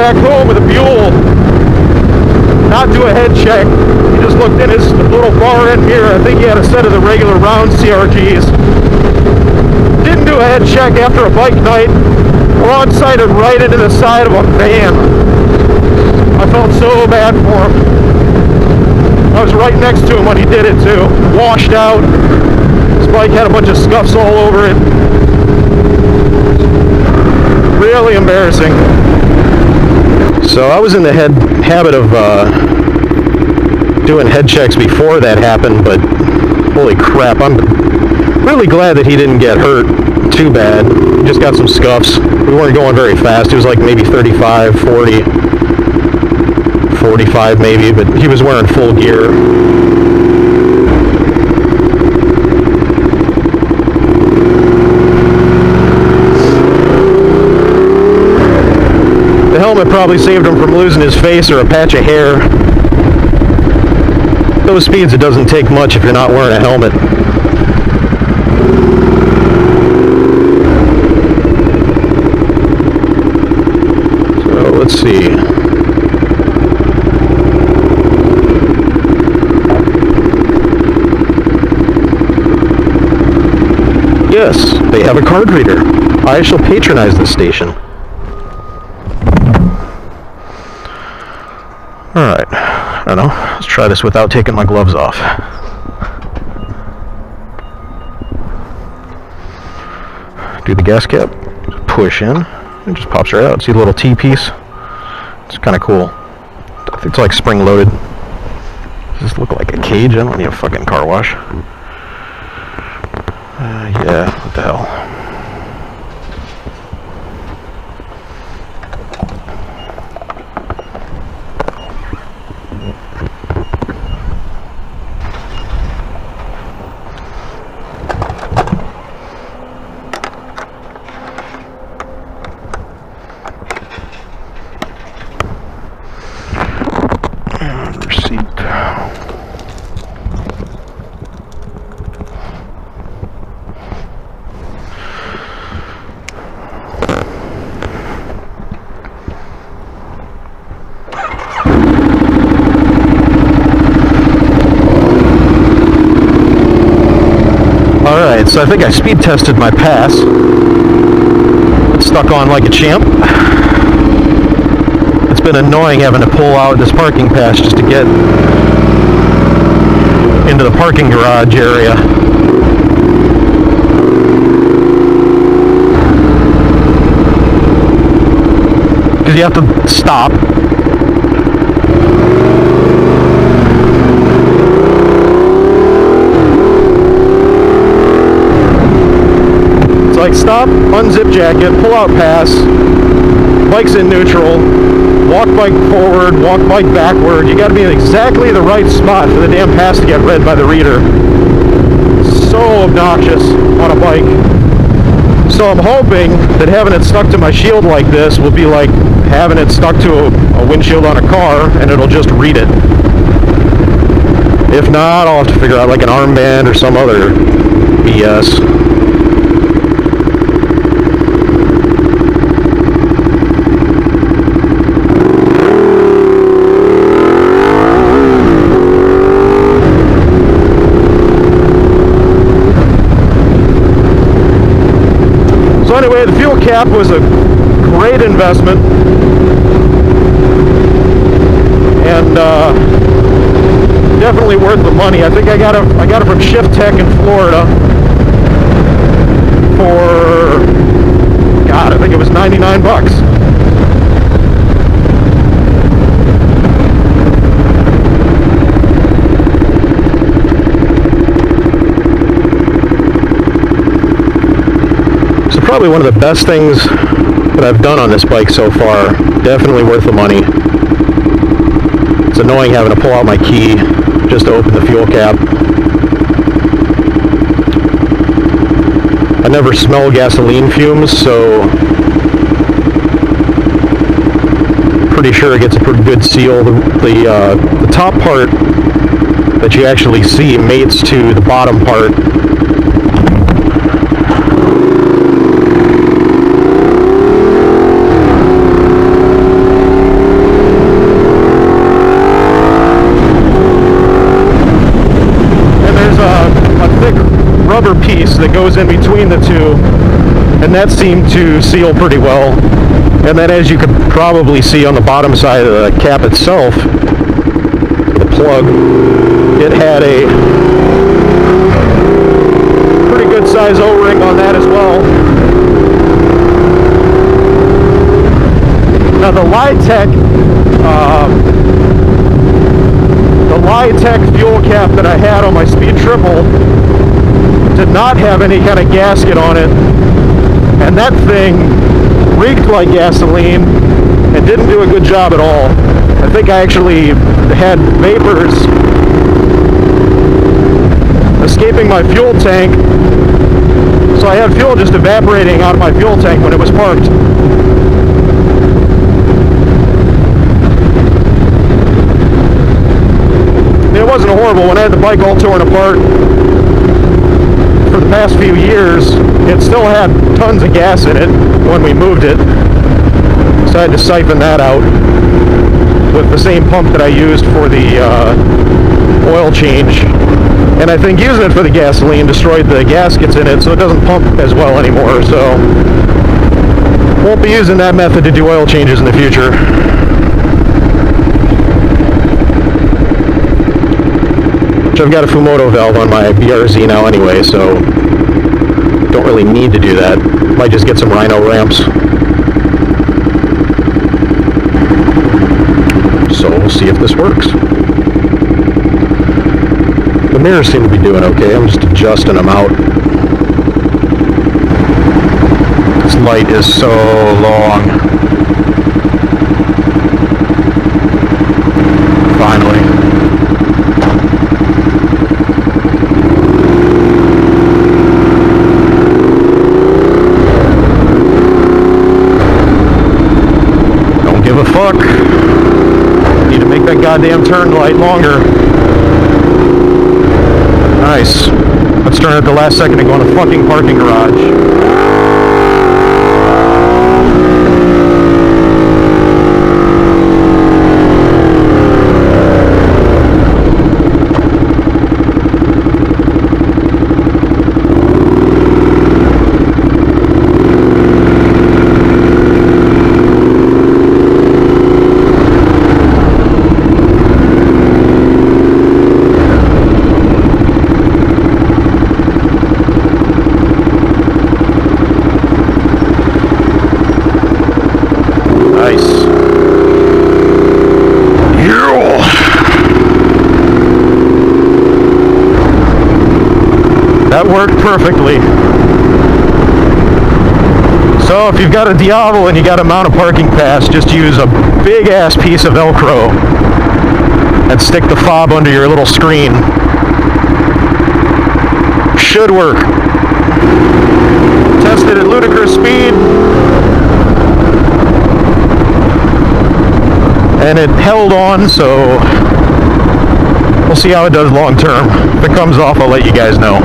back home with a Buell, not do a head check. He just looked in his little bar end mirror. I think he had a set of the regular round CRGs. Didn't do a head check after a bike night. Broadsided right into the side of a van. I felt so bad for him. I was right next to him when he did it too. Washed out. His bike had a bunch of scuffs all over it. Really embarrassing. So I was in the habit of doing head checks before that happened, but holy crap, I'm really glad that he didn't get hurt too bad. He just got some scuffs. We weren't going very fast. It was like maybe 35, 40, 45 maybe, but he was wearing full gear. The helmet probably saved him from losing his face or a patch of hair. Those speeds, it doesn't take much if you're not wearing a helmet. So let's see. Yes, they have a card reader. I shall patronize this station. Alright, I don't know. Let's try this without taking my gloves off. Do the gas cap, push in, and just pops right out. See the little T-piece? It's kind of cool. It's like spring-loaded. Does this look like a cage? I don't need a fucking car wash. Yeah, what the hell. Alright, so I think I speed tested my pass. It's stuck on like a champ. It's been annoying having to pull out this parking pass just to get into the parking garage area. Because you have to stop. Like stop, unzip jacket, pull out pass, bike's in neutral, walk bike forward, walk bike backward. You got to be in exactly the right spot for the damn pass to get read by the reader. So obnoxious on a bike. So I'm hoping that having it stuck to my shield like this will be like having it stuck to a windshield on a car and it'll just read it. If not, I'll have to figure out like an armband or some other BS. So anyway, the fuel cap was a great investment, and definitely worth the money. I think I got it from Shift Tech in Florida for, God, I think it was 99 bucks. Probably one of the best things that I've done on this bike so far. Definitely worth the money. It's annoying having to pull out my key just to open the fuel cap. I never smell gasoline fumes, so pretty sure it gets a pretty good seal. The top part that you actually see mates to the bottom part. that goes in between the two, and that seemed to seal pretty well. And then, as you could probably see on the bottom side of the cap itself, the plug, it had a pretty good size O-ring on that as well. Now the Litec fuel cap that I had on my Speed Triple did not have any kind of gasket on it, and that thing reeked like gasoline and didn't do a good job at all. I think I actually had vapors escaping my fuel tank, so I had fuel just evaporating out of my fuel tank when it was parked. It wasn't horrible. When I had the bike all torn apart for the past few years, it still had tons of gas in it when we moved it, so I had to siphon that out with the same pump that I used for the oil change. And I think using it for the gasoline destroyed the gaskets in it, so it doesn't pump as well anymore. So won't be using that method to do oil changes in the future. Which I've got a Fumoto valve on my BRZ now anyway, so don't really need to do that. Might just get some Rhino ramps. So we'll see if this works. The mirrors seem to be doing okay. I'm just adjusting them out. This light is so long. Finally. Don't give a fuck. Need to make that goddamn turn light longer. Nice. Let's turn it at the last second and go in the fucking parking garage. That worked perfectly. So if you've got a Diablo and you got to mount a parking pass, just use a big ass piece of Velcro and stick the fob under your little screen. Should work. Tested at ludicrous speed, and it held on, so we'll see how it does long term. If it comes off, I'll let you guys know.